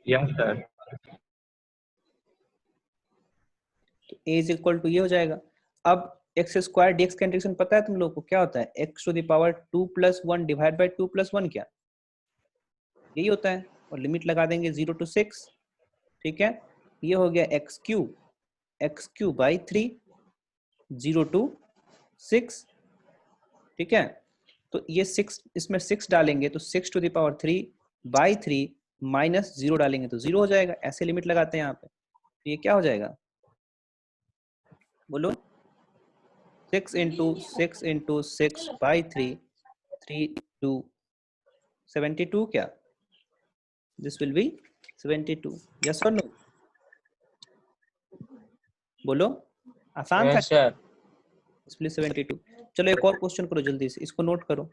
Yes sir. तो a is equal to ये हो जाएगा। अब एक्स स्क्वायर डी एक्स का इंटीग्रेशन पता है तुम लोग को क्या होता है, x to the power 2 + 1 divide by 2 + 1 क्या यही होता है। और लिमिट लगा देंगे 0 to 6, ठीक है। ये हो गया एक्स क्यू बाई 3 0 to 6, ठीक है। तो ये 6 इसमें 6 डालेंगे तो 6 to the power 3 by 3 minus 0 डालेंगे तो 0 हो जाएगा। ऐसे लिमिट लगाते हैं यहाँ पे, तो ये क्या हो जाएगा बोलो, 6 into 6 बाई 3 to 72 क्या, दिस विल बी 72। यस और नो बोलो, आसान था यस सर। इसलिए 72। चलो एक और क्वेश्चन करो जल्दी से, इसको नोट करो,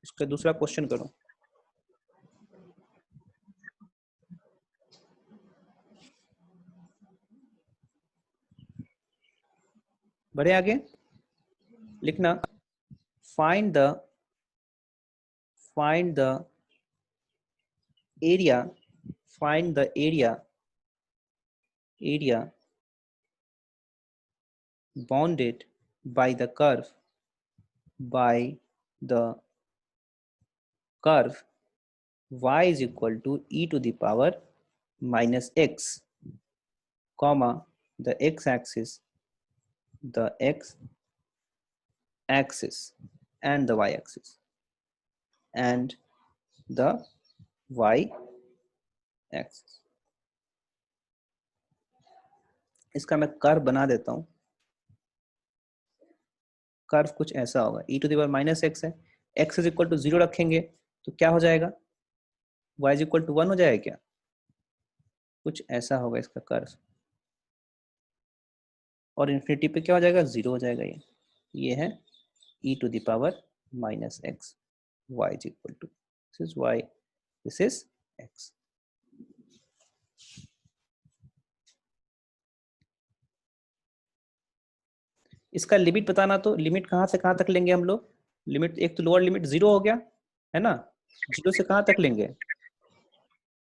इसका दूसरा क्वेश्चन करो। बढ़े आगे, लिखना find the area bounded by the curve y is equal to e to the power minus x, comma the x axis and the y axis and the y axis। इसका मैं curve बना देता हूं। Curve कुछ ऐसा होगा, e to the power minus x है, x is equal to 0 रखेंगे तो क्या हो जाएगा, y इज इक्वल टू 1 हो जाएगा क्या, कुछ ऐसा होगा इसका कर्व। और इन्फिनिटी पे क्या हो जाएगा, 0 हो जाएगा। ये है e to the power minus x, y is equal to this is y, this is x। इसका लिमिट बताना, तो लिमिट कहाँ से कहाँ तक लेंगे हम लोग, लिमिट एक तो लोअर लिमिट 0 हो गया है ना, 0 से कहाँ तक लेंगे,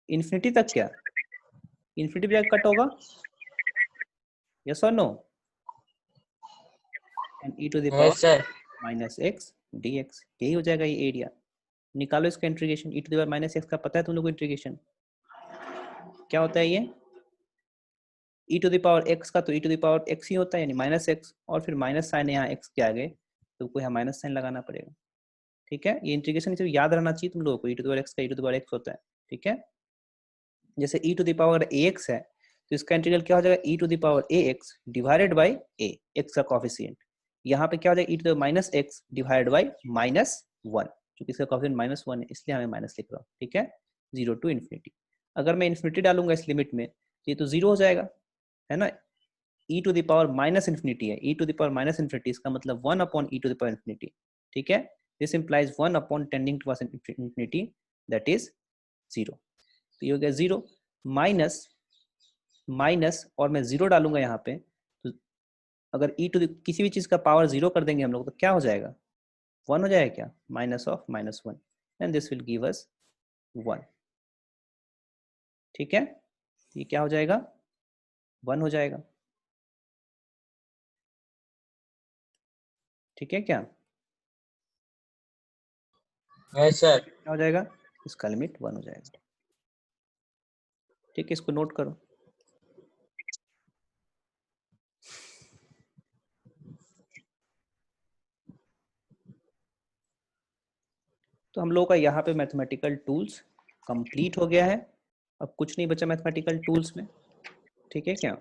इन्फिनिटी तक क्या, इन्फिनिटी भी कट होगा, यस और no, and e to the power minus x dx, यही हो जाएगा ये एरिया। निकालो इसका integration, e to the power minus x का पता है तुम लोग को इंटीग्रेशन क्या होता है, ये e to the power x का तो e to the power x ही होता है यानी माइनस एक्स, और फिर माइनस साइन यहाँ x के आगे तो कोई यहाँ माइनस साइन लगाना पड़ेगा, ठीक है। ये इंटीग्रेशन सिर्फ याद रहना चाहिए तुम लोगों को, e to the power x का e to the power x होता है, ठीक है। जैसे e to the power ax है तो इसका इंटीग्रल क्या हो जाएगा, e to the power ax divided by a, x का कोएफिशिएंट। यहाँ पे क्या हो जाएगा, e to the minus x divided by minus 1, क्योंकि इसका कोएफिशिएंट माइनस 1 है इसलिए हमें माइनस लिख रहा हूँ, ठीक है। 0 टू इन्फिनिटी, अगर मैं इन्फिनिटी डालूंगा इस लिमिट में तो ये तो 0 हो जाएगा है ना। e to the power minus infinity है, e to the power minus infinity, इसका मतलब 1 upon e to the power infinity, ठीक है। This implies 1 upon tending towards infinity, that is 0। तो ये हो गया 0 माइनस और मैं 0 डालूंगा यहाँ पे, तो अगर e टू द किसी भी चीज का पावर 0 कर देंगे हम लोग तो क्या हो जाएगा, 1 हो जाएगा क्या, minus of minus 1, and this will give us 1, ठीक है। ये क्या हो जाएगा, 1 हो जाएगा, ठीक है क्या, यस सर। क्या हो जाएगा, इसका लिमिट 1 हो जाएगा, ठीक है। इसको नोट करो। तो हम लोगों का यहाँ पे मैथमेटिकल टूल्स कंप्लीट हो गया है, अब कुछ नहीं बचा मैथमेटिकल टूल्स में, ठीक है क्या।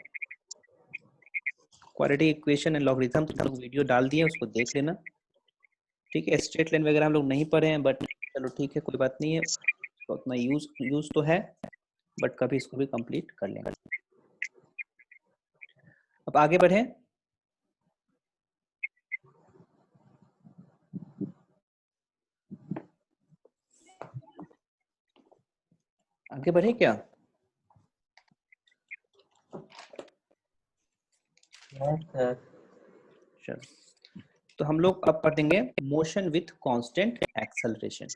क्वाड्रेटिक इक्वेशन एंड लॉगरिथम हम लोग वीडियो डाल दिए, उसको देख लेना, ठीक है। स्ट्रेट लाइन वगैरह हम लोग नहीं पढ़े हैं बट चलो ठीक है, कोई बात नहीं है, तो उतना यूज तो है बट कभी इसको भी कंप्लीट कर लेंगे। अब आगे बढ़े, आगे बढ़े क्या, यस सर। चलो तो हम लोग अब पढ़ेंगे motion with constant acceleration,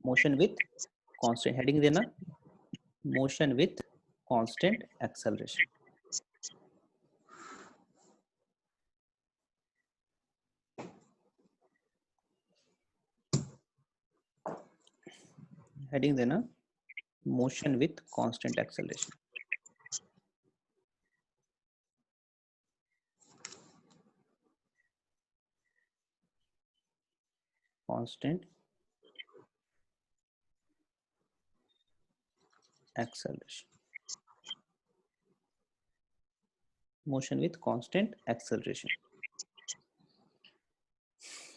motion with constant, heading देना motion with constant acceleration. Heading देना motion with constant acceleration. Constant acceleration. Motion with constant acceleration.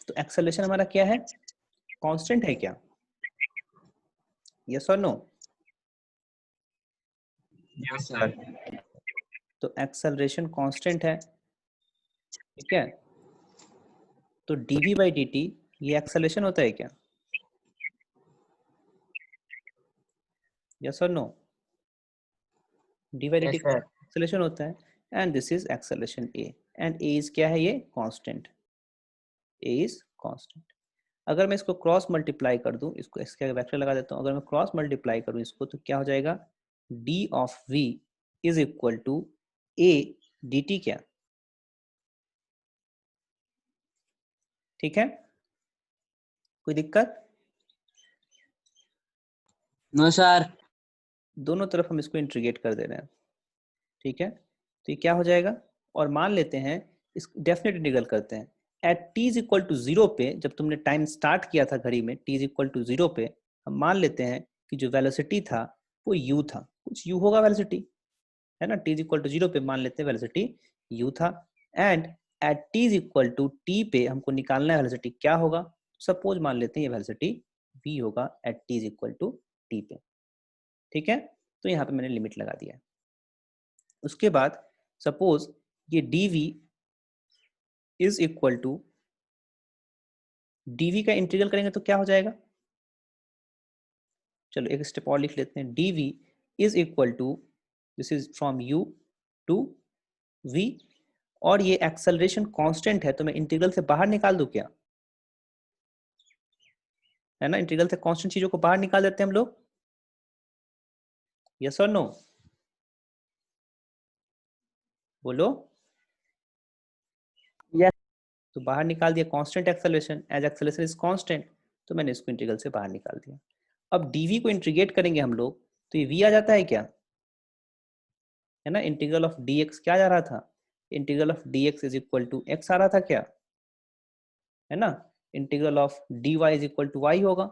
तो acceleration हमारा क्या है? Constant है क्या? Yes or no? Yes, sir. तो acceleration constant है, ठीक है? तो dv by dt ये acceleration होता है क्या? Yes or no? d by dt Yes, sir. acceleration होता है, and this is acceleration a, and a is क्या है? ये constant. a is constant. अगर मैं इसको क्रॉस मल्टीप्लाई कर दूं, इसको इसके वेक्टर लगा देता हूं, अगर मैं क्रॉस मल्टीप्लाई करूं इसको तो क्या हो जाएगा? d of v is equal to a dt क्या? ठीक है, कोई दिक्कत? No, sir. दोनों तरफ हम इसको इंटीग्रेट कर दे रहे हैं, ठीक है? तो ये क्या हो जाएगा? और मान लेते हैं इस डेफिनेट इंटीग्रल करते हैं at t is equal to 0 पे, जब तुमने टाइम स्टार्ट किया था घड़ी में t इज इक्वल टू 0 पे, हम मान लेते हैं कि जो वेलोसिटी था वो u था, कुछ u होगा वेलोसिटी, है ना? t इज इक्वल टू 0 पे मान लेते हैं वेलोसिटी u था, and at t is equal to t पे हमको निकालना है वेलोसिटी क्या होगा? सपोज मान लेते हैं ये वेलोसिटी v होगा at t is equal to t पे, ठीक है? तो यहाँ पे मैंने लिमिट लगा दिया है। उसके बाद सपोज ये dv is equal to, dv का इंटीग्रल करेंगे तो क्या हो जाएगा? चलो एक स्टेप और लिख लेते हैं, dv is equal to, this is from u to v, और ये एक्सेलरेशन कांस्टेंट है तो मैं इंटीग्रल से बाहर निकाल दूं क्या? है ना, इंटीग्रल से कांस्टेंट चीजों को बाहर निकाल देते हैं हम लोग, यस और नो? बोलो। Yes. तो बाहर निकाल दिया constant acceleration, as acceleration is constant, तो मैंने इसको इंटीग्रल से बाहर निकाल दिया। अब dv को इंटीग्रेट करेंगे हम लोग तो ये v आ जाता है क्या? है ना, इंटीग्रल ऑफ dx क्या जा रहा था? Integral of dx is equal to x आ रहा था क्या? है ना, integral of dy is equal to y होगा,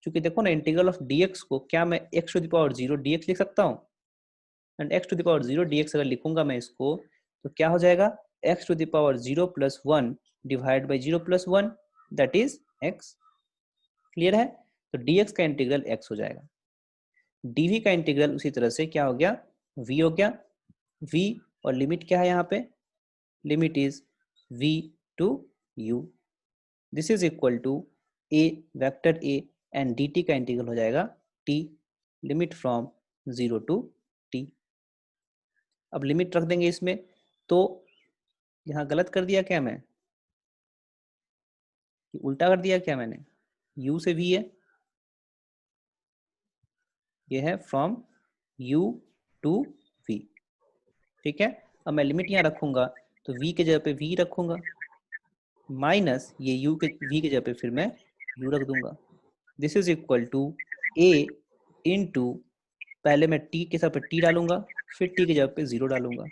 क्योंकि देखो ना इंटीग्रल ऑफ dx को क्या मैं x to the power 0 dx लिख सकता हूँ, and x to the power 0 dx अगर लिखूंगा मैं इसको तो क्या हो जाएगा? x to the power 0 plus 1 divide by 0 plus 1 that is x। Clear है? तो dx का इंटीग्रल x हो जाएगा, dv का इंटीग्रल उसी तरह से क्या हो गया? v हो गया, v, और लिमिट क्या है यहाँ पे? Limit is v to u, this is equal to a vector a, and dt का इंटीग्रल हो जाएगा t, limit from 0 to t। अब लिमिट रख देंगे इसमें, तो यहाँ गलत कर दिया क्या मैं? उल्टा कर दिया क्या मैंने? u से v है, ये है फ्रॉम u टू v, ठीक है? अब मैं लिमिट यहाँ रखूंगा तो v के जगह पे v रखूंगा, माइनस ये u के v के जगह पे फिर मैं u रख दूंगा, this is equal to a into, पहले मैं t के साथ पे t डालूंगा, फिर t की जगह पे 0 डालूंगा,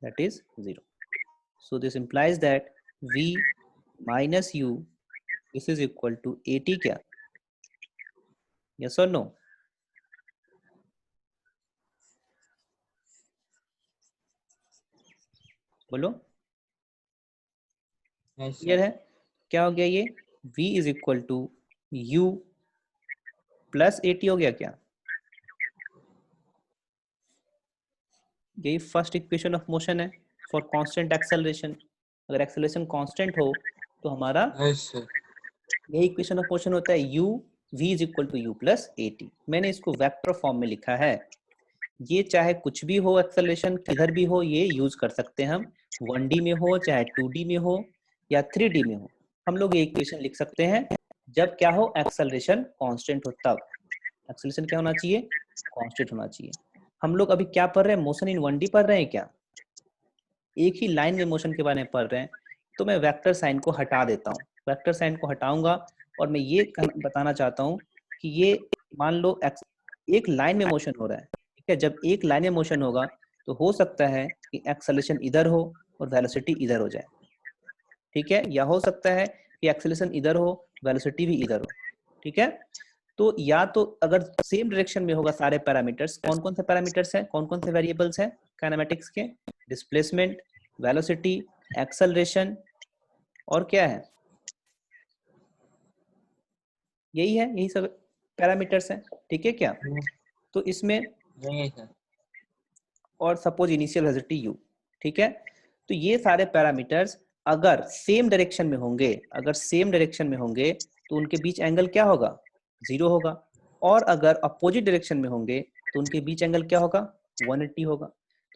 that is 0। So this implies that v minus u, this is equal to at क्या? यस और नो? बोलो। Yes, clear sir. है? क्या हो गया ये? v is equal to u plus at हो गया क्या? यही फर्स्ट इक्वेशन ऑफ मोशन है फॉर कांस्टेंट एक्सेलरेशन। अगर एक्सेलरेशन कांस्टेंट हो तो हमारा Yes, sir. यही इक्वेशन ऑफ मोशन होता है, u v is equal to u plus at। मैंने इसको वेक्टर फॉर्म में लिखा है, ये चाहे कुछ भी हो, एक्सेलरेशन किधर भी हो ये यूज कर सकते हैं हम, 1D में हो चाहे 2D में हो या 3D में हो, हम लोग ये इक्वेशन लिख सकते हैं जब क्या हो? एक्सेलरेशन कांस्टेंट हो तब। एक्सेलरेशन क्या होना चाहिए? कांस्टेंट होना चाहिए। हम लोग अभी क्या पढ़ रहे हैं, मोशन इन 1D पढ़ रहे हैं क्या? एक ही लाइन में मोशन के बारे में पढ़ रहे हैं। तो मैं वेक्टर साइन को हटा देता हूँ, वेक्टर साइन को हटाऊंगा और मैं ये बताना चाहता हूँ कि ये मान लो एक लाइन में मोशन हो रहा है, ठीक है। जब एक लाइन में मोशन होगा तो हो सकता है कि एक्सेलरेशन इधर हो और वेलोसिटी इधर हो जाए, ठीक है, या हो सकता है कि एक्सेलरेशन इधर हो, वेलोसिटी भी इधर हो, ठीक है। तो या तो अगर सेम डायरेक्शन में होगा सारे पैरामीटर्स, कौन कौन से पैरामीटर्स हैं, कौन कौन से वेरिएबल्स हैं काइनेमेटिक्स के? डिस्प्लेसमेंट, वेलोसिटी, एक्सेलरेशन और क्या है? यही है, यही सब पैरामीटर्स हैं, ठीक है क्या? तो इसमें नहीं सर। और सपोज इनिशियल वेलोसिटी यू, ठीक है। तो ये सारे पैरामीटर्स अगर सेम डायरेक्शन में होंगे, अगर सेम डायरेक्शन में होंगे तो उनके बीच एंगल क्या होगा? 0 होगा। और अगर अपोजिट डायरेक्शन में होंगे तो उनके बीच एंगल क्या होगा? 180 होगा।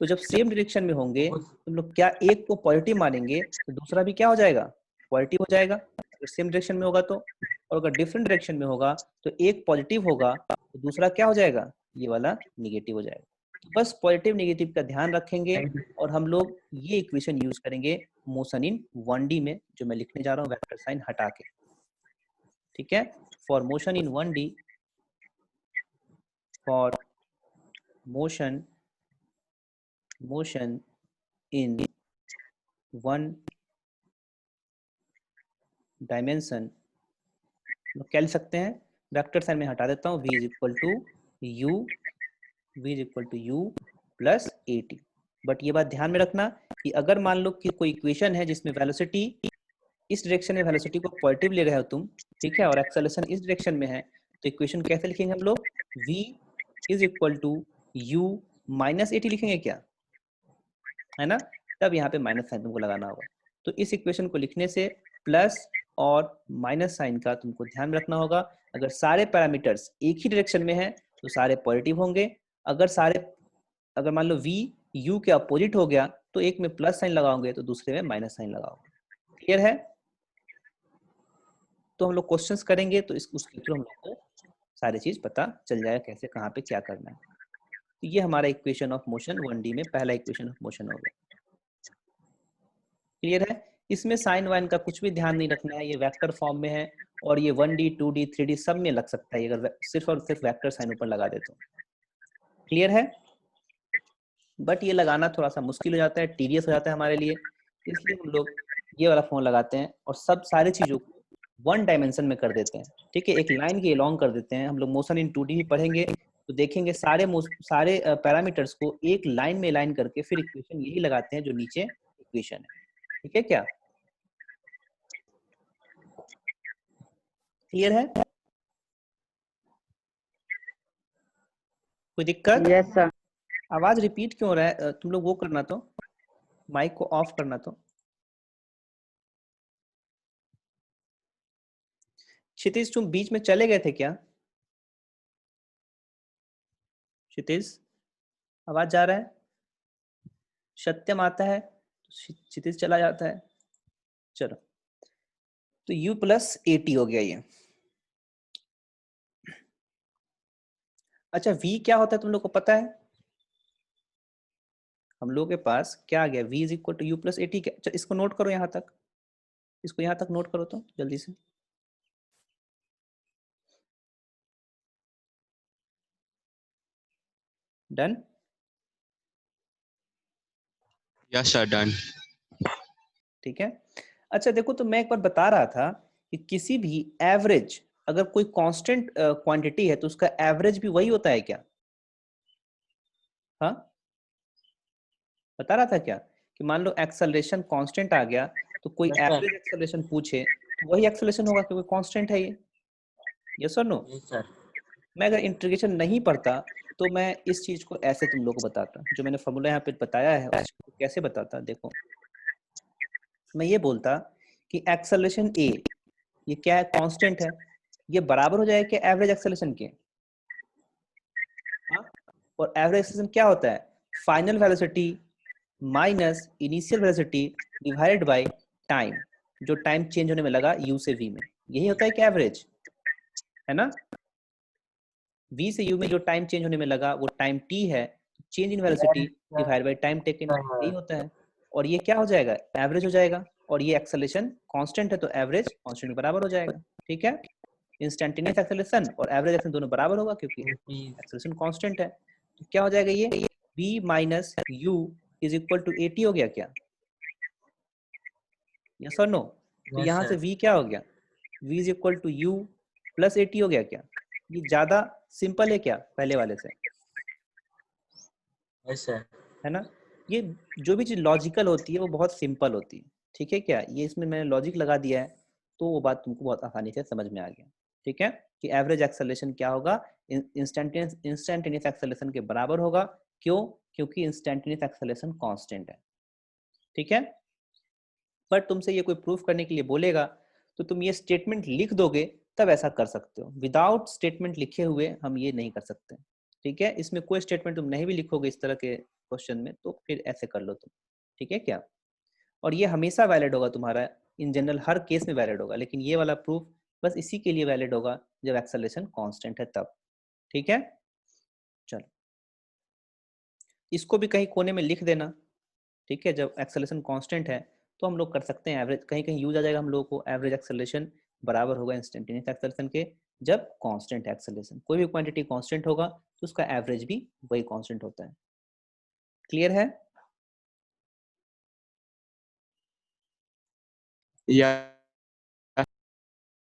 तो जब सेम डायरेक्शन में होंगे तुम लोग क्या एक को पॉजिटिव मानेंगे तो दूसरा भी क्या हो जाएगा? पॉजिटिव हो जाएगा, अगर सेम डायरेक्शन में होगा तो। और अगर डिफरेंट डायरेक्शन में होगा तो एक पॉजिटिव होगा तो दूसरा क्या हो जाएगा? ये वाला निगेटिव हो जाएगा। बस पॉजिटिव नेगेटिव का ध्यान रखेंगे और हम लोग ये इक्वेशन यूज करेंगे मोशन इन 1D में, जो मैं लिखने जा रहा हूँ वेक्टर साइन हटा के, ठीक है। For motion in 1D, for motion in 1 dimension क्या लिख सकते हैं? वेक्टर साइन में हटा देता हूँ, v is equal to u plus at। But ये बात ध्यान में रखना कि अगर मान लो कि कोई इक्वेशन है जिसमें वेलोसिटी इस डायरेक्शन में वेलोसिटी को पॉजिटिव ले रहे हो तुम, ठीक है, और एक्सेलरेशन इस डायरेक्शन में है, तो इक्वेशन कैसे लिखेंगे हम लोग? v is equal to u minus at लिखेंगे क्या, है ना? तब यहाँ पे माइनस साइन तुमको लगाना होगा। तो इस इक्वेशन को लिखने से प्लस और माइनस साइन का तुमको ध्यान में रखना होगा। अगर सारे पैरामीटर्स एक ही डायरेक्शन में हैं तो सारे पॉजिटिव होंगे। अगर मान लो v u के अपोजिट हो गया तो एक में प्लस साइन लगाओगे तो दूसरे में माइनस साइन लगाओगे। क्लियर है? तो हम लोग क्वेश्चंस करेंगे तो उसके थ्रू हम लोग को सारी चीज पता चल जाएगा कैसे कहाँ पे क्या करना है। तो ये हमारा इक्वेशन ऑफ मोशन 1D में पहला इक्वेशन ऑफ मोशन हो गया। क्लियर है? इसमें साइन वाइन का कुछ भी ध्यान नहीं रखना है, ये वेक्टर फॉर्म में है और ये 1D 2D 3D सब में लग सकता है अगर सिर्फ और सिर्फ वेक्टर साइन ऊपर लगा दे तो। क्लियर है? बट ये लगाना थोड़ा सा मुश्किल हो जाता है, टीडियस हो जाता है हमारे लिए, इसलिए हम लोग ये वाला फोन लगाते हैं और सब सारी चीजों को 1 डायमेंशन में कर देते हैं, ठीक है। एक लाइन के अलॉन्ग कर देते हैं। हम लोग मोशन इन 2D ही पढ़ेंगे तो देखेंगे सारे पैरामीटर्स को एक लाइन में लाइन करके फिर इक्वेशन यही लगाते हैं जो नीचे इक्वेशन है, ठीक है क्या? क्लियर है? कोई दिक्कत? Yes sir. आवाज रिपीट क्यों हो रहा है? तुम लोग वो करना तो, माइक को ऑफ करना तो। क्षितिज तुम बीच में चले गए थे क्या? क्षितिज आवाज जा रहा है? सत्यम आता है तो क्षितिज चला जाता है। चलो, तो u प्लस at हो गया ये। अच्छा, v क्या होता है तुम लोग को पता है? हम लोग के पास क्या आ गया? v is equal to u plus at। क्या, इसको नोट करो यहाँ तक, इसको यहाँ तक नोट करो तो जल्दी से। डन? Yes sir, done. ठीक है। अच्छा देखो, तो मैं एक बार बता रहा था कि किसी भी एवरेज, अगर कोई कांस्टेंट क्वांटिटी है तो उसका एवरेज भी वही होता है क्या? हाँ, बता रहा था क्या कि मान लो एक्सेलरेशन कांस्टेंट आ गया तो कोई Yes, sir. एवरेज एक्सेलरेशन पूछे तो वही एक्सेलरेशन होगा क्योंकि कांस्टेंट है ये। यस और नो? Yes sir. मैं अगर इंटीग्रेशन नहीं पढ़ता तो मैं इस चीज को ऐसे तुम लोग को बताता, जो मैंने फॉर्मूला यहाँ पे बताया है उसको कैसे बताता। देखो, मैं ये बोलता कि एक्सेलरेशन ए ये क्या है? कांस्टेंट है, ये बराबर हो जाएगा क्या एवरेज एक्सेलरेशन के? हाँ? और एवरेज एक्सेलरेशन क्या होता है? Final velocity minus initial velocity divided by time, जो टाइम चेंज होने में लगा u से v में, यही होता है क्या एवरेज? है ना? v से u में जो टाइम चेंज होने में लगा वो टाइम t है, change in velocity divide by time taken, यही होता है। और ये क्या हो जाएगा, एवरेज हो जाएगा, और ये एक्सेलरेशन कांस्टेंट है तो एवरेज कांस्टेंट के बराबर हो जाएगा। ठीक है, इंस्टेंटेनियस एक्सेलरेशन और एवरेज एक्सेलरेशन दोनों बराबर होगा क्योंकि एक्सेलरेशन कांस्टेंट है। तो क्या हो जाएगा ये v minus u is equal to at हो गया क्या, यस और नो? तो यहाँ से v क्या हो गया, v is equal to u plus at हो गया क्या? ये ज्यादा सिंपल है क्या पहले वाले से, है ना? ये जो भी चीज लॉजिकल होती है वो बहुत सिंपल होती है। ठीक है क्या, ये इसमें मैंने लॉजिक लगा दिया है तो वो बात तुमको बहुत आसानी से समझ में आ गया। ठीक है, कि एवरेज एक्सेलरेशन क्या होगा, इंस्टेंटेनियस एक्सेलरेशन के बराबर होगा। क्यों? क्योंकि इंस्टेंटेनियस एक्सेलरेशन कांस्टेंट है। ठीक है, पर तुमसे ये कोई प्रूफ करने के लिए बोलेगा तो तुम ये स्टेटमेंट लिख दोगे तब ऐसा कर सकते हो, विदाउट स्टेटमेंट लिखे हुए हम ये नहीं कर सकते। ठीक है, इसमें कोई स्टेटमेंट तुम नहीं भी लिखोगे इस तरह के क्वेश्चन में तो फिर ऐसे कर लो तुम। ठीक है क्या, और ये हमेशा वैलिड होगा तुम्हारा, इन जनरल हर केस में वैलिड होगा, लेकिन ये वाला प्रूफ बस इसी के लिए वैलिड होगा जब एक्सेलरेशन कांस्टेंट है तब। ठीक है, चलो इसको भी कहीं कोने में लिख देना। ठीक है, जब एक्सेलरेशन कांस्टेंट है तो हम लोग कर सकते हैं एवरेज, कहीं कहीं यूज आ जाएगा हम लोगों को, एवरेज एक्सेलरेशन बराबर होगा इंस्टेंटेनियस एक्सेलरेशन के जब कांस्टेंट एक्सेलरेशन, कोई भी क्वांटिटी कांस्टेंट होगा तो उसका एवरेज भी वही कांस्टेंट होता है। क्लियर है? या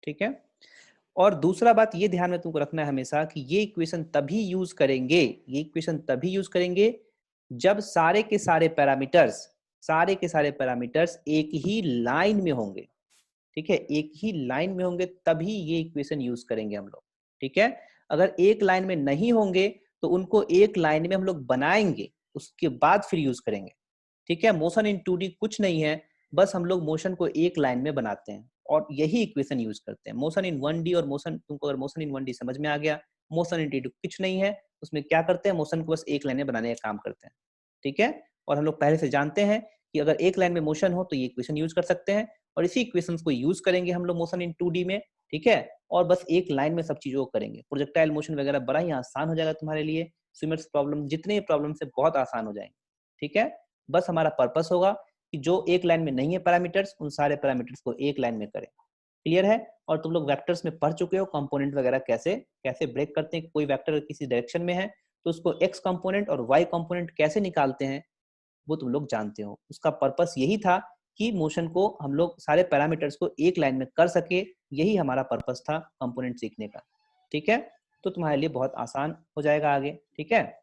ठीक है, और दूसरा बात ये ध्यान में तुमको रखना है हमेशा कि ये इक्वेशन तभी यूज करेंगे, ये इक्वेशन तभी यूज करेंगे जब सारे के सारे पैरामीटर्स एक ही लाइन में होंगे। ठीक है, एक ही लाइन में होंगे तभी ये इक्वेशन यूज करेंगे हम लोग। ठीक है, अगर एक लाइन में नहीं होंगे तो उनको एक लाइन में हम लोग बनाएंगे, उसके बाद फिर यूज करेंगे। ठीक है, मोशन इन 2D कुछ नहीं है, बस हम लोग मोशन को एक लाइन में बनाते हैं और यही इक्वेशन यूज करते हैं। मोशन इन 1D और मोशन, तुमको अगर मोशन इन 1D समझ में आ गया, मोशन इन 2D कुछ नहीं है, उसमें क्या करते हैं, मोशन को बस एक लाइन में बनाने का काम करते हैं। ठीक है, और हम लोग पहले से जानते हैं कि अगर एक लाइन में मोशन हो तो ये इक्वेशन यूज कर सकते हैं, और इसी इक्वेशन को यूज करेंगे हम लोग मोशन इन 2D में। ठीक है, और बस एक लाइन में सब चीजों को करेंगे। प्रोजेक्टाइल मोशन वगैरह बड़ा ही आसान हो जाएगा तुम्हारे लिए, स्विमर्स प्रॉब्लम जितने प्रॉब्लम से बहुत आसान हो जाएंगे। ठीक है, बस हमारा पर्पस होगा कि जो एक लाइन में नहीं है पैरामीटर्स, उन सारे पैरामीटर्स को एक लाइन में करें। क्लियर है? और तुम लोग वेक्टर्स में पढ़ चुके हो कंपोनेंट वगैरह कैसे कैसे ब्रेक करते हैं, कोई वेक्टर किसी डायरेक्शन में है तो उसको एक्स कंपोनेंट और वाई कंपोनेंट कैसे निकालते हैं वो तुम लोग जानते हो। उसका पर्पस यही था कि मोशन को हम लोग सारे पैरामीटर्स को एक लाइन में कर सके, यही हमारा पर्पस था कंपोनेंट सीखने का। ठीक है, तो तुम्हारे लिए बहुत आसान हो जाएगा आगे। ठीक है,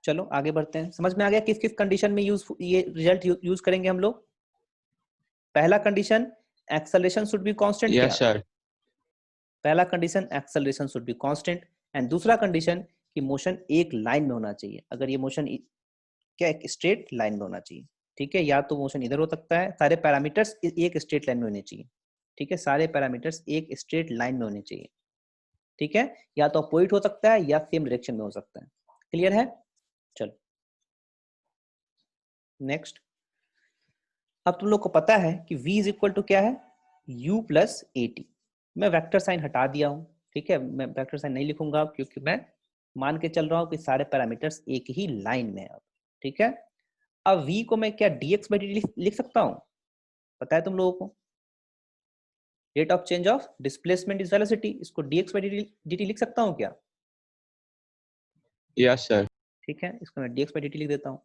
चलो आगे बढ़ते हैं। समझ में आ गया किस किस कंडीशन में ये रिजल्ट यूज करेंगे हम लोग? पहला condition, acceleration should be constant. क्या यस सर। पहला condition, acceleration should be constant, and दूसरा कंडीशन कि मोशन एक लाइन में होना चाहिए। अगर ये मोशन क्या एक स्ट्रेट लाइन में होना चाहिए। ठीक है, या तो मोशन इधर हो सकता है, सारे पैरामीटर्स एक स्ट्रेट लाइन में होने चाहिए। ठीक है, सारे पैरामीटर्स एक स्ट्रेट लाइन में होने चाहिए। ठीक है, या तो अपोजिट हो सकता है या सेम डायरेक्शन में हो सकता है। क्लियर है? चलो नेक्स्ट, अब तुम लोग को पता है कि v इज इक्वल टू क्या है, u प्लस at। मैं वेक्टर साइन हटा दिया हूं। ठीक है, मैं वेक्टर साइन नहीं लिखूंगा क्योंकि मैं मान के चल रहा हूं कि सारे पैरामीटर्स एक ही लाइन में है। अब ठीक है, अब v को मैं क्या dx बाई dt लिख सकता हूं? पता है तुम लोगों को, rate of change of displacement is velocity, इसको dx बाई dt लिख सकता हूं क्या? Yes sir. ठीक है, इसको मैं dx बाई dt लिख देता हूं।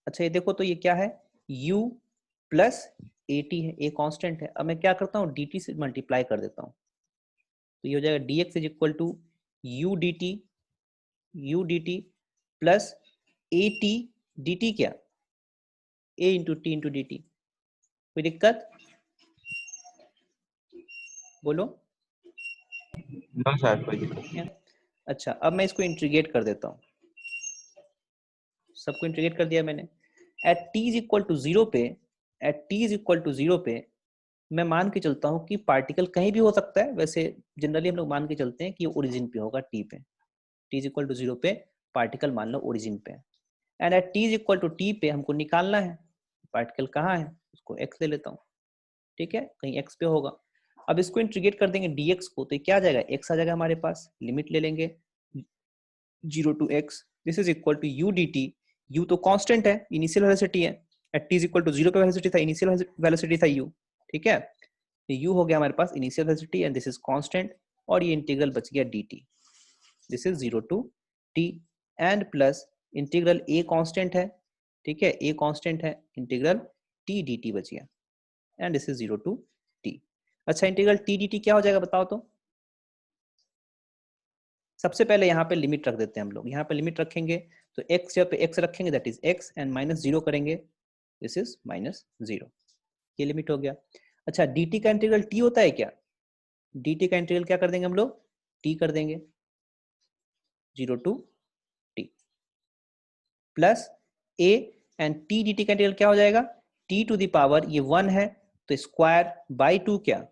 अच्छा ये देखो, तो ये क्या है, u प्लस at है, a कांस्टेंट है। अब मैं क्या करता हूँ, dt से मल्टीप्लाई कर देता हूँ, तो ये हो जाएगा dx is equal to u dt plus at dt, क्या a into t into d t. कोई दिक्कत बोलो? नो सर, कोई दिक्कत ठीक है, अच्छा अब मैं इसको इंटीग्रेट कर देता हूँ, सबको इंटीग्रेट कर दिया मैंने। At t is equal to zero पे, at t is equal to zero पे मैं मान के चलता हूँ कि पार्टिकल कहीं भी हो सकता है, वैसे जनरली हम लोग मान के चलते हैं कि ओरिजिन पे होगा t पे। t is equal to zero पे पार्टिकल मान लो ओरिजिन पे, and at t is equal to t पे हमको निकालना है पार्टिकल कहाँ है, उसको x ले लेता हूँ। ठीक है, कहीं x पे होगा। अब इसको इंटीग्रेट कर देंगे dx को, तो ये क्या आ जाएगा, x आ जाएगा हमारे पास, लिमिट ले लेंगे 0 to x, this is equal to u dt, u तो कांस्टेंट है, इनिशियल वेलोसिटी है, at t is equal to 0 पे वेलोसिटी था, इनिशियल वेलोसिटी था u, ठीक है, तो u हो गया हमारे पास initial velocity and this is constant, और ये इंटीग्रल बच गया dt, this is 0 to t and plus integral a constant है, ठीक है, a कांस्टेंट है, इंटीग्रल t dt बच गया and this is 0 to t। अच्छा, इंटीग्रल t dt क्या हो जाएगा बताओ तो। सबसे पहले यहाँ पे लिमिट रख देते हैं हम लोग, यहाँ पे लिमिट रखेंगे तो x जब पे x रखेंगे that is x and minus 0 करेंगे, दिस इज माइनस 0, ये लिमिट हो गया। अच्छा, dt का इंटीग्रल t होता है क्या, dt का इंटीग्रल क्या कर देंगे हम लोग, t कर देंगे 0 to t plus a and t dt का इंटीग्रल क्या हो जाएगा, t टू द पावर, ये 1 है तो स्क्वायर बाय 2 क्या,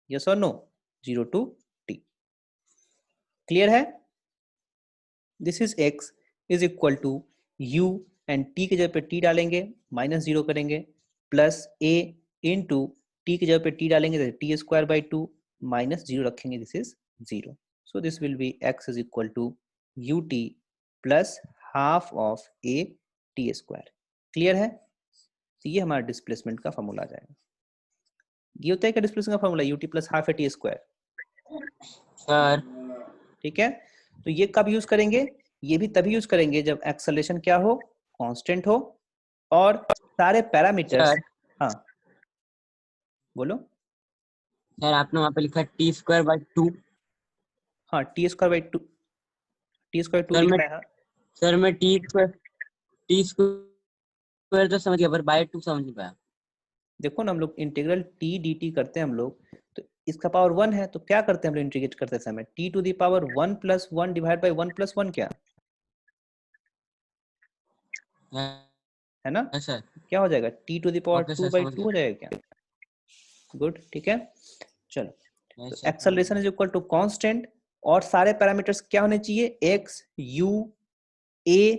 यस और नो, 0 to t, क्लियर है। This is x is equal to u and t की जगह पे t डालेंगे, माइनस 0 करेंगे, प्लस a इंटू t की जगह पे t डालेंगे तो t स्क्वायर बाई 2 माइनस 0 रखेंगे, this is 0, so this will be x is equal to ut plus half of a t square, clear है। तो ये हमारा डिस्प्लेसमेंट का फॉर्मूला आ जाएगा, ये होता है क्या डिस्प्लेसमेंट का formula, ut plus half a t square, sir ठीक है। तो ये कब यूज करेंगे, ये भी तभी यूज करेंगे जब एक्सेलरेशन क्या हो, कांस्टेंट हो और सारे पैरामीटर्स, सर हाँ बोलो। सर आपने वहाँ पे लिखा टी स्क्वायर बाई 2। हाँ T square by 2, T square 2 sir लिखना मैं है, हाँ। सर मैं टी स्क्वायर तो समझ गया पर बाई 2 समझ नहीं पाया। देखो ना, हम लोग इंटीग्रल टी डी टी करते हैं हम लोग, तो इसका पावर 1 है तो क्या करते हैं हम लोग इंटीग्रेट करते समय, t to the power 1 plus 1 divide by 1 plus 1 क्या है ना, सर क्या हो जाएगा, t to the power okay 2 sir by समझ 2 हो गया। जाएगा क्या, गुड, ठीक है। चलो, तो sir acceleration is equal to constant और सारे पैरामीटर्स क्या होने चाहिए, x u a,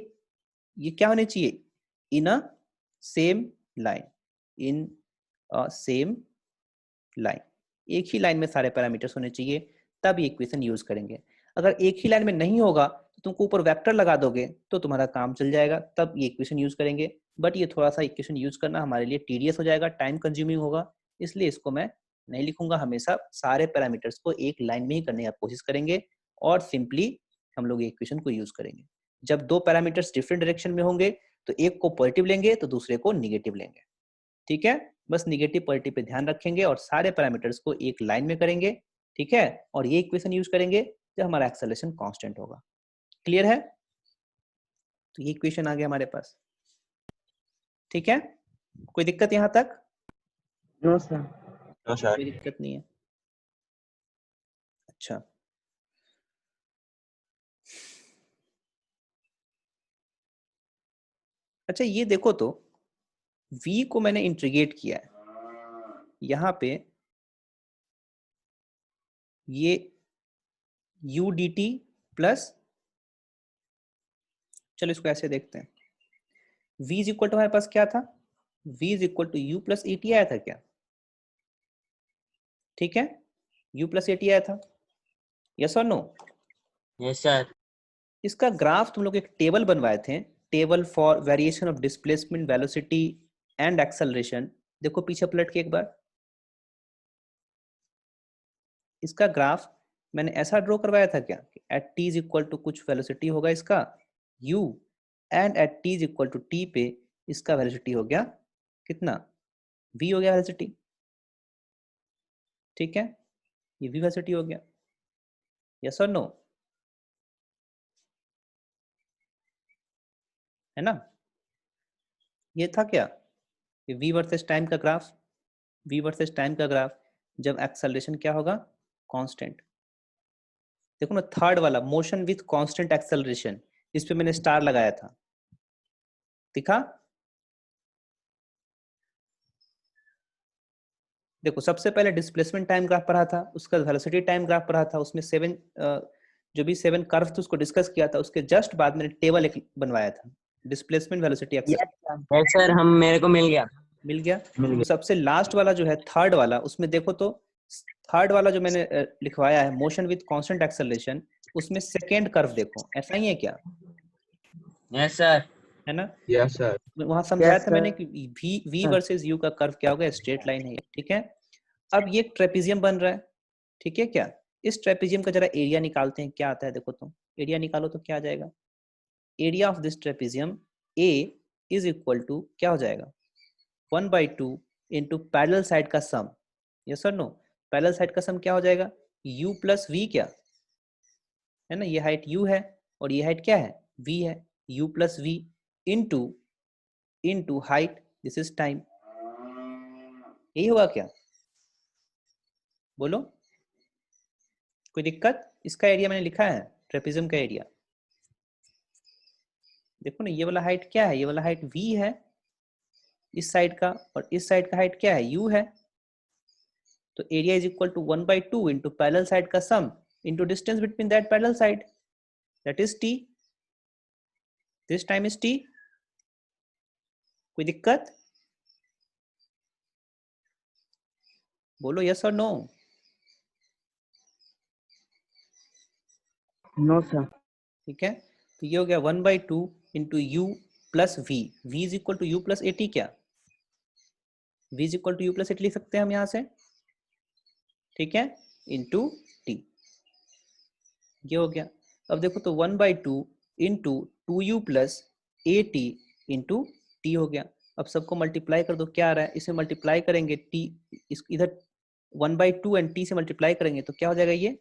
ये क्या होने चाहिए, in a same line, in same line, एक ही लाइन में सारे पैरामीटर्स होने चाहिए, तब ये इक्वेशन यूज करेंगे। अगर एक ही लाइन में नहीं होगा तो तुमको ऊपर वेक्टर लगा दोगे तो तुम्हारा काम चल जाएगा, तब ये इक्वेशन यूज करेंगे। बट ये थोड़ा सा इक्वेशन यूज करना हमारे लिए टीडियस हो जाएगा, टाइम कंज्यूमिंग होगा, इसलिए इसको मैं नहीं लिखूंगा। हमेशा सारे पैरामीटर्स को एक लाइन में ही करने की कोशिश करेंगे और सिंपली हम लोग ये इक्वेशन को यूज करेंगे। जब दो पैरामीटर्स डिफरेंट डायरेक्शन में होंगे तो एक को पॉजिटिव लेंगे तो दूसरे को निगेटिव लेंगे, ठीक है। बस निगेटिव पॉजिटिव पे ध्यान रखेंगे और सारे पैरामीटर्स को एक लाइन में करेंगे, ठीक है, और ये इक्वेशन यूज करेंगे जब हमारा एक्सेलरेशन कांस्टेंट होगा, क्लियर है। तो ये इक्वेशन आ गया हमारे पास, ठीक है, कोई दिक्कत यहां तक, नो सर। No sir. कोई दिक्कत नहीं है। अच्छा, अच्छा ये देखो तो v को मैंने इंटीग्रेट किया है, यहाँ पे ये u dt प्लस, चलो इसको ऐसे देखते हैं, v इज इक्वल टू हमारे पास क्या था, v is equal to u plus at आया था क्या, ठीक है, u प्लस at आया था, यस और नो। Yes sir. इसका ग्राफ तुम लोग एक टेबल बनवाए थे, table for variation of displacement velocity and acceleration, देखो पीछे पलट के एक बार, इसका ग्राफ मैंने ऐसा ड्रॉ करवाया था क्या, at t is equal to कुछ वेलोसिटी होगा इसका u and at t is equal to t पे इसका वेलोसिटी हो गया कितना, v हो गया वेलोसिटी, ठीक है, ये v वेलोसिटी हो गया, यस और नो, है ना। ये था क्या, ये v वर्सेस टाइम का ग्राफ, v वर्सेस टाइम का ग्राफ जब एक्सेलरेशन क्या होगा, कांस्टेंट। देखो ना थर्ड वाला, मोशन विथ कांस्टेंट एक्सेलरेशन, इस पे मैंने स्टार लगाया था, दिखा। देखो सबसे पहले डिस्प्लेसमेंट टाइम ग्राफ पढ़ा था, उसका वेलोसिटी टाइम ग्राफ पढ़ा था, उसमें 7 जो भी 7 कर्व थे उसको डिस्कस किया था, उसके जस्ट बाद मैंने टेबल एक बनवाया था, displacement velocity acceleration. Yes sir हम मेरे को मिल गया। मिल गया। मिल तो गया। सबसे लास्ट वाला जो है थर्ड वाला, उसमें देखो तो थर्ड वाला जो मैंने लिखवाया है मोशन विद कांस्टेंट एक्सेलरेशन, उसमें सेकेंड कर्व देखो ऐसा ही है क्या, यस सर। है ना। Yes sir. वहां समझाया यस था मैंने सर। कि v वर्सेस u का कर्व क्या होगा, स्ट्रेट लाइन है ये, ठीक है। अब ये ट्रेपेजियम बन रहा है, ठीक है क्या। इस ट्रेपेजियम का जरा एरिया निकालते हैं, क्या आता है देखो तो, एरिया निकालो तो क्या आ जाएगा, area of this trapezium a is equal to क्या हो जाएगा 1/2 इंटू पैरेलल साइड का सम, यस और नो। पैरेलल साइड का सम क्या हो जाएगा u प्लस v, क्या है ना, ये हाइट u है और ये हाइट क्या है v है, u plus v into into height, this is time, यही होगा क्या, बोलो कोई दिक्कत। इसका एरिया मैंने लिखा है ट्रेपेजियम का एरिया, देखो ना ये वाला हाइट क्या है, ये वाला हाइट v है इस साइड का, और इस साइड का हाइट क्या है u है। तो area is equal to 1/2 into parallel side का sum into distance between that parallel side, that is t, this time is t। कोई दिक्कत, बोलो यस और नो। No sir. ठीक है, तो ये हो गया 1/2 into u plus v, v is equal to u plus a t, क्या v is equal to u plus a t लिख सकते हैं हम यहाँ से, ठीक है, इंटू टी, ये हो गया। अब देखो तो 1/2 into 2u plus a T into T हो गया। अब सबको मल्टीप्लाई कर दो, क्या आ रहा है, इसे मल्टीप्लाई करेंगे टी, इस इधर 1/2 एंड टी से मल्टीप्लाई करेंगे तो क्या हो जाएगा, ये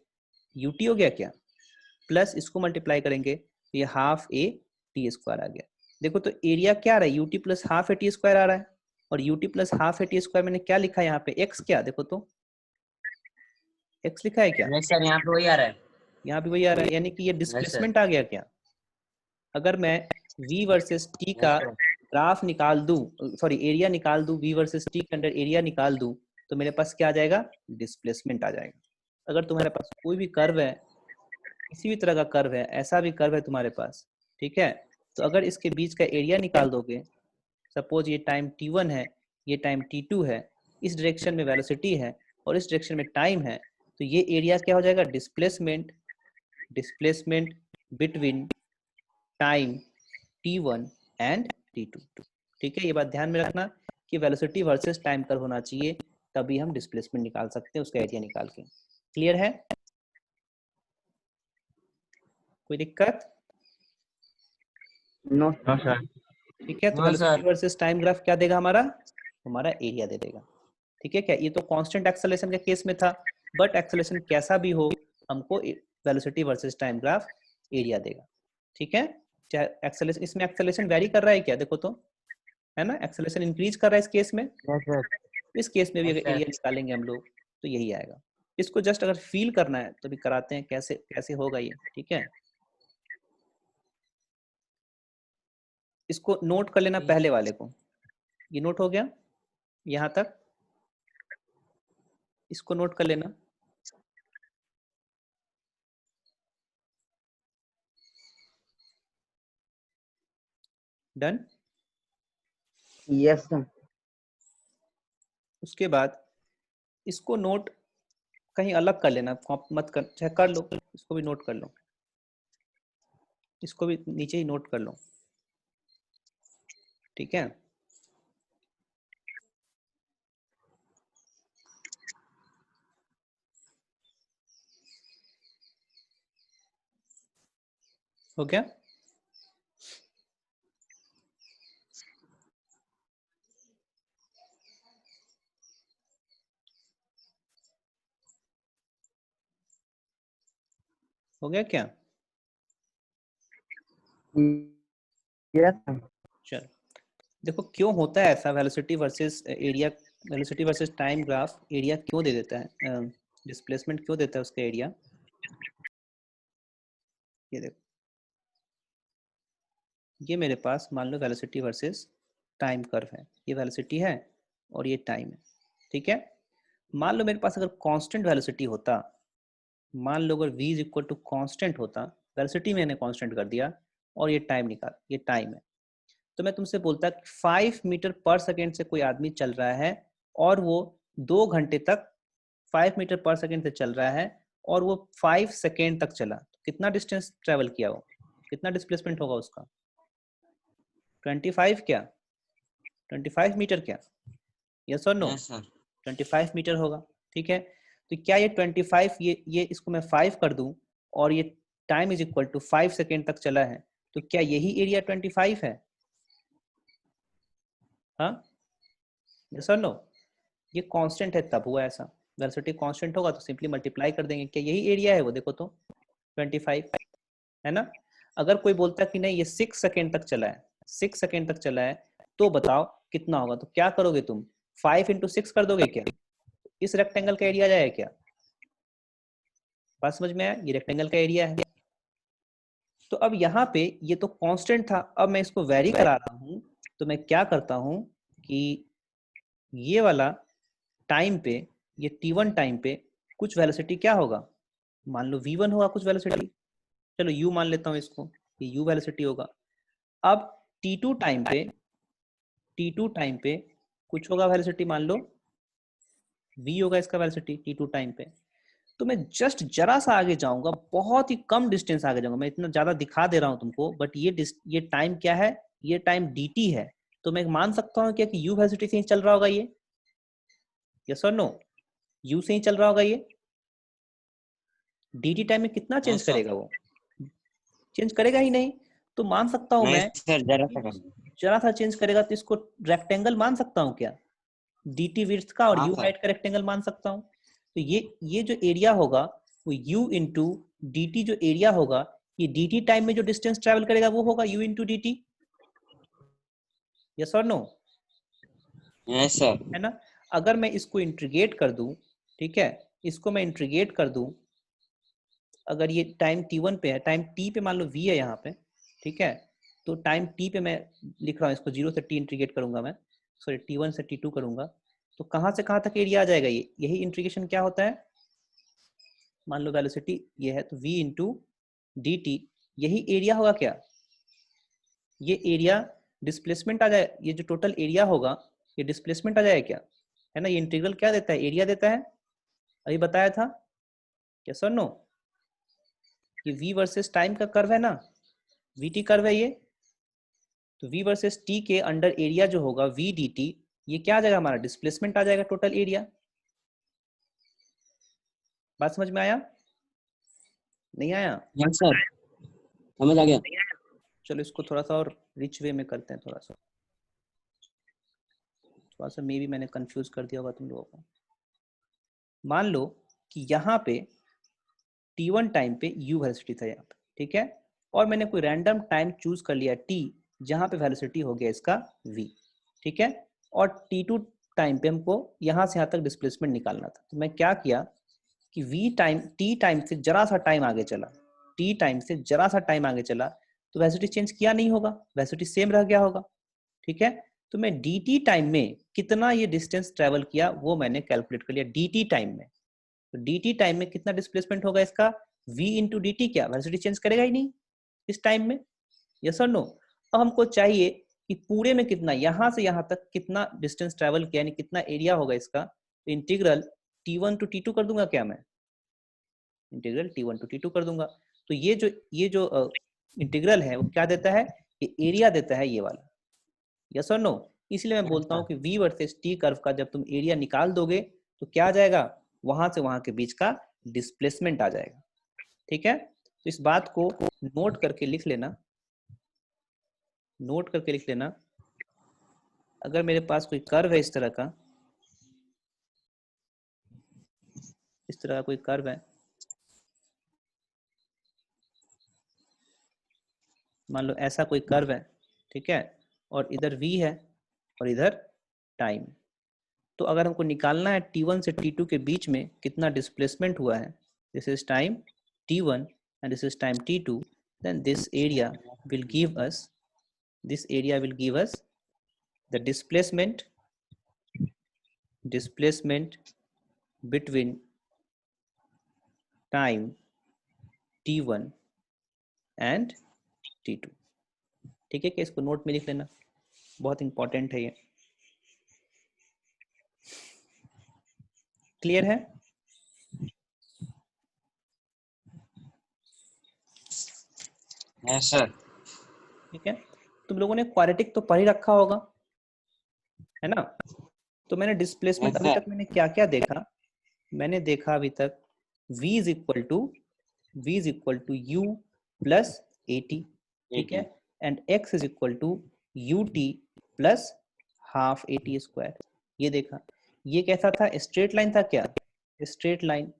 यू टी हो गया क्या, प्लस इसको मल्टीप्लाई करेंगे तो ये हाफ ए टी स्क्वायर आ गया। देखो तो एरिया क्या आ रहा है, u t plus half a t square आ रहा है, और u t plus half a t square मैंने क्या लिखा है यहाँ पे, एक्स, क्या देखो तो एक्स लिखा है क्या, यस सर, यहाँ पे वही आ रहा है। यहाँ भी वही आ रहा है, यानी कि ये यस सर। डिस्प्लेसमेंट आ गया क्या। अगर मैं v वर्सेस t यस का सर। ग्राफ निकाल दूं, सॉरी एरिया निकाल दूं, v वर्सेस t के अंदर एरिया निकाल दूं, तो मेरे पास क्या आ जाएगा, डिस्प्लेसमेंट आ जाएगा। अगर तुम्हारे पास कोई भी कर्व है, किसी भी तरह का कर्व है, ऐसा भी कर्व है तुम्हारे पास, ठीक है, तो अगर इसके बीच का एरिया निकाल दोगे, सपोज ये टाइम t1 है, ये टाइम t2 है, इस डायरेक्शन में वेलोसिटी है और इस डायरेक्शन में टाइम है, तो ये एरिया क्या हो जाएगा, displacement, displacement between time t1 and t2, ठीक है। ये बात ध्यान में रखना कि वेलोसिटी वर्सेस टाइम कर्व होना चाहिए, तभी हम डिस्प्लेसमेंट निकाल सकते हैं उसका एरिया निकाल के। क्लियर है, कोई दिक्कत, नो हाँ सर। ठीक है। तो no velocity sir. Versus time graph क्या देगा, हमारा हमारा एरिया दे देगा, ठीक है क्या। ये तो कांस्टेंट एक्सेलरेशन के केस में था, बट एक्सेलरेशन कैसा भी हो, हमको velocity versus time graph area देगा, ठीक है। चाहे एक्सेलरेशन, इसमें एक्सेलरेशन वेरी कर रहा है क्या, देखो तो, है ना, एक्सेलरेशन इंक्रीज कर रहा है इस केस में, यस सर। इस केस में भी अगर यस एरिया सर। निकालेंगे हम लोग तो यही आएगा। इसको जस्ट अगर फील करना है तो भी कराते हैं, कैसे कैसे होगा ये, ठीक है। इसको नोट कर लेना पहले वाले को, ये नोट हो गया यहाँ तक, इसको नोट कर लेना, डन। Yes sir. उसके बाद इसको नोट कहीं अलग कर लेना, मत कर, चाहे कर लो, इसको भी नोट कर लो, इसको भी नीचे ही नोट कर लो, ठीक है। हो गया, हो गया क्या, यस सर। चलो देखो क्यों होता है ऐसा, velocity versus area, velocity versus time graph area क्यों दे देता है, डिस्प्लेसमेंट क्यों देता है उसका एरिया। ये देखो, ये मेरे पास मान लो वेलोसिटी वर्सेस टाइम कर्व है, ये वेलोसिटी है और ये टाइम है, ठीक है। मान लो मेरे पास अगर कांस्टेंट वेलोसिटी होता, मान लो अगर v is equal to constant होता, वेलोसिटी मैंने कांस्टेंट कर दिया और ये टाइम निकाल, ये टाइम है, तो मैं तुमसे बोलता 5 मीटर पर सेकेंड से कोई आदमी चल रहा है और वो 2 घंटे तक 5 मीटर पर सेकेंड से चल रहा है और वो 5 सेकेंड तक चला, तो कितना डिस्टेंस ट्रेवल किया वो, कितना डिस्प्लेसमेंट होगा उसका? 25 क्या, 25 मीटर क्या, यस और नो? यस सर 25 मीटर होगा, ठीक है। तो क्या ये 25, ये इसको मैं 5 कर दूं और ये time is equal to 5 second तक चला है, तो क्या यही एरिया 25 है? हाँ, यस और नो? ये कांस्टेंट है तब हुआ ऐसा, वेलोसिटी कांस्टेंट होगा तो सिंपली मल्टीप्लाई कर देंगे, क्या यही एरिया है वो? देखो तो 25 है ना। अगर कोई बोलता है कि नहीं ये 6 सेकेंड तक चला है, 6 सेकेंड तक चला है, तो बताओ कितना होगा? तो क्या करोगे तुम, 5 इंटू 6 कर दोगे क्या? इस रेक्टेंगल का एरिया आ जाएगा क्या? बात समझ में आया? ये रेक्टेंगल का एरिया है। तो अब यहाँ पे ये तो कांस्टेंट था, अब मैं इसको वेरी करा रहा हूँ, तो मैं क्या करता हूँ कि ये वाला टाइम पे, ये t1 टाइम पे कुछ वेलोसिटी क्या होगा, मान लो v1 होगा कुछ वेलोसिटी, चलो u मान लेता हूँ इसको, ये u वेलोसिटी होगा। अब t2 टाइम पे कुछ होगा वेलोसिटी, मान लो v होगा इसका वेलोसिटी t2 टाइम पे। तो मैं जस्ट जरा सा आगे जाऊंगा, बहुत ही कम डिस्टेंस आगे जाऊंगा, मैं इतना ज्यादा दिखा दे रहा हूं तुमको, बट ये टाइम क्या है, ये टाइम dt है। तो मैं मान सकता हूँ क्या कि u वेलोसिटी से ही चल रहा होगा ये, यस और नो? u से ही चल रहा होगा ये। dt टाइम में कितना चेंज यस सर करेगा वो, चेंज करेगा ही नहीं। तो मान सकता हूं नहीं मैं, सर जरा सा कर जरा सा चेंज करेगा तो इसको रेक्टेंगल मान सकता हूँ क्या, dt विड्थ का और हाँ u सर हाइट का रेक्टेंगल मान सकता हूँ। तो ये जो एरिया होगा वो u इंटू dt जो एरिया होगा, ये dt टाइम में जो डिस्टेंस ट्रेवल करेगा वो होगा u इंटू dt, यस और नो? यस सर है ना। अगर मैं इसको इंटीग्रेट कर दूं, ठीक है, इसको मैं इंटीग्रेट कर दूं, अगर ये टाइम t1 पे है, टाइम t पे मान लो v है यहाँ पे, ठीक है, तो टाइम t पे मैं लिख रहा हूँ इसको, 0 से t इंटीग्रेट करूंगा मैं, सॉरी t1 से t2 करूंगा, तो कहाँ से कहाँ तक एरिया आ जाएगा? ये यही इंटीग्रेशन क्या होता है, मान लो वेलोसिटी ये है तो v इंटू डी टी, यही एरिया होगा क्या, ये एरिया डिस्प्लेसमेंट आ जाए, ये जो टोटल एरिया होगा ये डिस्प्लेसमेंट आ जाएगा क्या, है ना। ये इंटीग्रल क्या देता है, एरिया देता है, अभी बताया था, यस और नो? ये v वर्सेस टाइम का कर्व है ना, vt कर्व है ये, तो v वर्सेस t के अंडर एरिया जो होगा v dt, ये क्या आ जाएगा हमारा, डिस्प्लेसमेंट आ जाएगा टोटल एरिया। बात समझ में आया, नहीं आया? यस सर समझ आ गया चलो इसको थोड़ा सा और रिच वे में करते हैं, थोड़ा सा मे भी मैंने कंफ्यूज कर दिया होगा तुम लोगों को। मान लो कि यहाँ पे t1 टाइम पे u वेलोसिटी था यहाँ पे, ठीक है, और मैंने कोई रैंडम टाइम चूज कर लिया t, जहाँ पे वेलोसिटी हो गया इसका v, ठीक है, और t2 टाइम पे हमको यहाँ से यहाँ तक डिस्प्लेसमेंट निकालना था। तो मैं क्या किया कि t टाइम से जरा सा टाइम आगे चला, t टाइम से जरा सा टाइम आगे चला, तो वेलोसिटी चेंज किया नहीं होगा, वेलोसिटी सेम रह गया होगा, ठीक है। तो मैं dt टाइम में कितना ये डिस्टेंस ट्रेवल किया वो मैंने कैलकुलेट कर लिया dt टाइम में। तो dt टाइम में कितना डिस्प्लेसमेंट होगा इसका, v इंटू डी टी, क्या वेलोसिटी चेंज करेगा ही नहीं इस टाइम में, यस और नो? अब हमको चाहिए कि पूरे में कितना, यहां से यहां तक कितना डिस्टेंस ट्रेवल किया, यानी कितना एरिया होगा इसका। तो इंटीग्रल t1 टू t2 कर दूंगा क्या मैं, इंटीग्रल t1 टू t2 कर दूंगा। तो ये जो इंटीग्रल है वो क्या देता है, ये एरिया देता है ये वाला, यस और नो? इसलिए मैं बोलता हूँ कि v वर्सेस t कर्व का जब तुम एरिया निकाल दोगे तो क्या आ जाएगा, वहां से वहां के बीच का डिस्प्लेसमेंट आ जाएगा, ठीक है। तो इस बात को नोट करके लिख लेना, नोट करके लिख लेना। अगर मेरे पास कोई कर्व है इस तरह का, इस तरह का कोई कर्व है, मान लो ऐसा कोई कर्व है, ठीक है, और इधर v है और इधर टाइम, तो अगर हमको निकालना है t1 से t2 के बीच में कितना डिस्प्लेसमेंट हुआ है, this is time t1 and this is time t2, then this area will give us the displacement between time t1 and t2, ठीक है। क्या इसको नोट में लिख लेना, बहुत इंपॉर्टेंट है ये। क्लियर है? Yes sir. ठीक है, तुम लोगों ने क्वाड्रेटिक तो पढ़ ही रखा होगा, है ना? तो मैंने डिस्प्लेसमेंट Yes, अभी sir. तक मैंने क्या क्या देखा, मैंने देखा अभी तक v is equal to u plus at, ठीक है, and x is equal to ut plus half at square. ये देखा, ये कैसा था? स्ट्रेट लाइन था क्या? Straight line,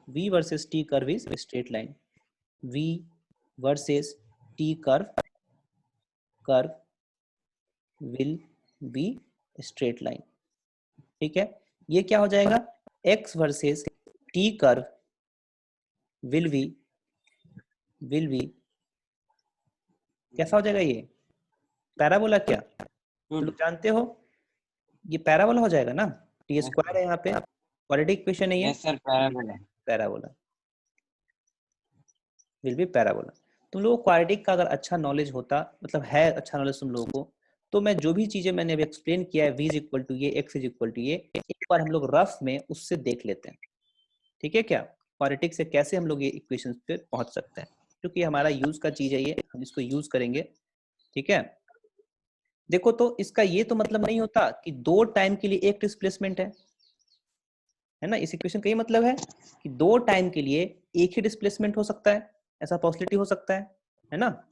v versus t curve is straight line, v versus t curve will be straight line. ठीक है, ये क्या हो जाएगा? x versus t curve will be कैसा हो जाएगा? ये पैराबोला क्या? तो लोग जानते हो ये पैराबोला हो जाएगा ना, टी स्क्वायर है यहाँ पे, क्वाड्रेटिक इक्वेशन है ये, Yes, sir. Parabola. Parabola will be parabola. तुम लोगों को क्वाड्रेटिक का अगर अच्छा नॉलेज होता, मतलब है अच्छा नॉलेज तुम लोगों को, तो मैं जो भी चीजें मैंने अभी एक्सप्लेन किया है, v इज इक्वल टू ये, x इज इक्वल टू ये, एक बार हम लोग रफ में उससे देख लेते हैं। ठीक है, क्या क्वाड्रेटिक से कैसे हम लोग ये इक्वेशंस पे पहुंच सकते हैं, क्योंकि हमारा यूज का चीज है ये, हम इसको यूज करेंगे। ठीक है, देखो तो इसका ये तो मतलब नहीं होता कि दो टाइम के लिए एक डिस्प्लेसमेंट है ना? इस इक्वेशन का ये मतलब है कि दो टाइम के लिए एक ही डिस्प्लेसमेंट हो सकता है, ऐसा पॉसिबिलिटी हो सकता है ना?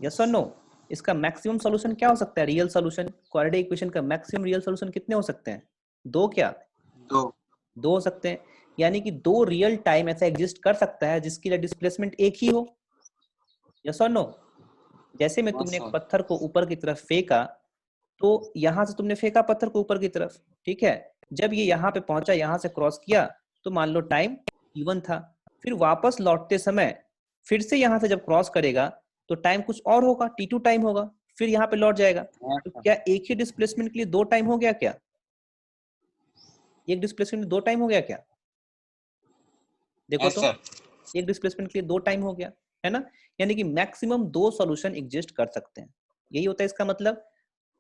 यस और नो? इसका मैक्सिमम सॉल्यूशन क्या हो सकता है? रियल सॉल्यूशन क्वाड्रेटिक इक्वेशन का मैक्सिमम रियल सॉल्यूशन कितने हो सकते हैं? दो, क्या दो हो सकते हैं, यानी कि दो रियल टाइम ऐसा एग्जिस्ट कर सकता है जिसकी लिए डिस्प्लेसमेंट एक ही हो। यस और नो? जैसे में तुमने एक पत्थर को ऊपर की तरफ फेंका, तो यहां से तुमने फेंका पत्थर को ऊपर की तरफ, ठीक है, जब ये यहाँ पे पहुंचा, यहाँ से क्रॉस किया, तो मान लो टाइम t1 था, फिर वापस लौटते समय फिर से यहाँ से जब क्रॉस करेगा तो टाइम कुछ और होगा, t2 टाइम होगा, फिर यहाँ पे लौट जाएगा। तो क्या एक ही डिस्प्लेसमेंट के लिए दो टाइम हो गया क्या? एक डिस्प्लेसमेंट में दो टाइम हो गया क्या? देखो Yes, तो, sir. एक डिस्प्लेसमेंट के लिए दो टाइम हो गया, है ना? यानी कि मैक्सिमम दो सॉल्यूशन एग्जिस्ट कर सकते हैं, यही होता है इसका मतलब।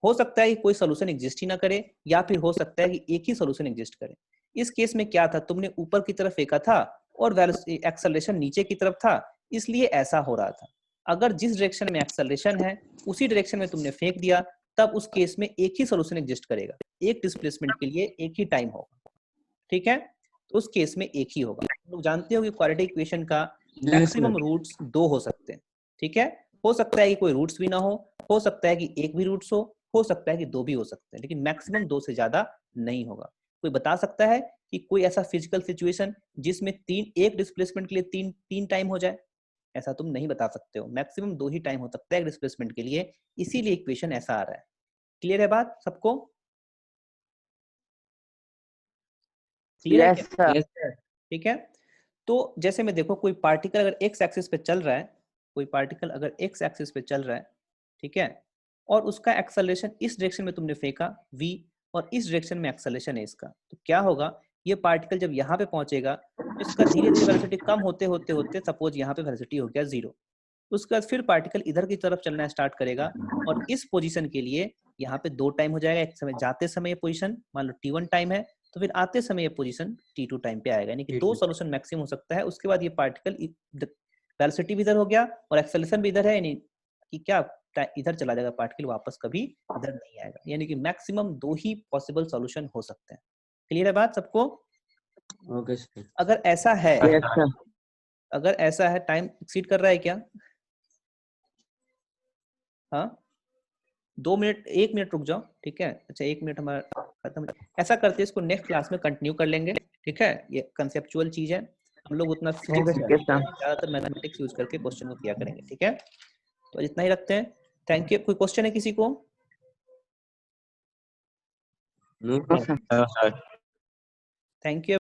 हो सकता है कि कोई सॉल्यूशन एग्जिस्ट ही ना करे, या फिर हो सकता है कि एक ही सॉल्यूशन एग्जिस्ट करे। इस केस में क्या था, तुमने ऊपर की तरफ फेंका था और एक्सेलरेशन नीचे की तरफ था, इसलिए ऐसा हो रहा था। अगर जिस डायरेक्शन में एक्सेलरेशन है उसी डायरेक्शन में तुमने फेंक दिया, तब उस केस में एक ही सॉल्यूशन एग्जिस्ट करेगा, एक डिस्प्लेसमेंट के लिए एक ही टाइम होगा। ठीक है, तो उस केस में एक ही होगा। लोग जानते हो कि क्वाड्रेटिक इक्वेशन का मैक्सिमम रूट्स दो हो सकते हैं। ठीक है, हो सकता है कि कोई रूट्स भी ना हो सकता है कि एक भी रूट्स हो सकता है कि दो भी हो सकते हैं, लेकिन मैक्सिमम दो से ज्यादा नहीं होगा। कोई बता सकता है कि कोई ऐसा फिजिकल सिचुएशन जिसमें एक डिस्प्लेसमेंट के लिए तीन टाइम हो जाए? ऐसा तुम नहीं बता सकते हो, मैक्सिमम दो ही टाइम हो सकता है एक डिस्प्लेसमेंट के लिए, इसीलिए इक्वेशन ऐसा आ रहा है। क्लियर है बात सबको? क्लियर है क्या? Yes, sir. ठीक है, तो जैसे में देखो, कोई पार्टिकल अगर एक्स एक्सिस पे चल रहा है, कोई पार्टिकल अगर एक्स एक्सिस पे चल रहा है, ठीक है, और उसका एक्सेलरेशन इस डायरेक्शन में तुमने फेंका v, और इस डायरेक्शन में एक्सेलरेशन है इसका, तो क्या होगा, ये पार्टिकल जब यहाँ पे पहुंचेगा तो इसका धीरे धीरे वेलोसिटी कम होते होते होते सपोज यहाँ पे वेलोसिटी हो गया 0, उसके बाद फिर पार्टिकल इधर की तरफ चलना स्टार्ट करेगा, और इस पोजीशन के लिए यहाँ पे दो टाइम हो जाएगा। एक समय जाते समय ये पोजीशन मान लो t1 टाइम है, तो फिर आते समय ये पोजीशन t2 टाइम पे आएगा, यानी कि दो सॉल्यूशन मैक्सिमम हो सकता है। उसके बाद ये पार्टिकल वेलोसिटी भी इधर हो गया और एक्सेलरेशन भी इधर है, यानी कि क्या इधर चला जाएगा पार्टिकल, वापस कभी इधर नहीं आएगा, यानी कि मैक्सिमम दो ही पॉसिबल सॉल्यूशन हो सकते हैं। क्लियर है बात सबको? Okay, sir. अगर ऐसा है, Yes, sir. अगर ऐसा है, टाइम एक्सीड कर रहा है क्या? हाँ, 2 मिनट, 1 मिनट रुक जाओ, ठीक है, अच्छा 1 मिनट हमारा खत्म। ऐसा करते हैं, इसको नेक्स्ट क्लास में कंटिन्यू कर लेंगे, ठीक है, ये कंसेप्चुअल चीज है, हम लोग उतना फिजिक्स ज्यादातर मैथमेटिक्स यूज करके क्वेश्चन को किया करेंगे, ठीक है। तो इतना ही रखते हैं, थैंक यू। कोई क्वेश्चन है किसी को? No, sir. Sir thank you.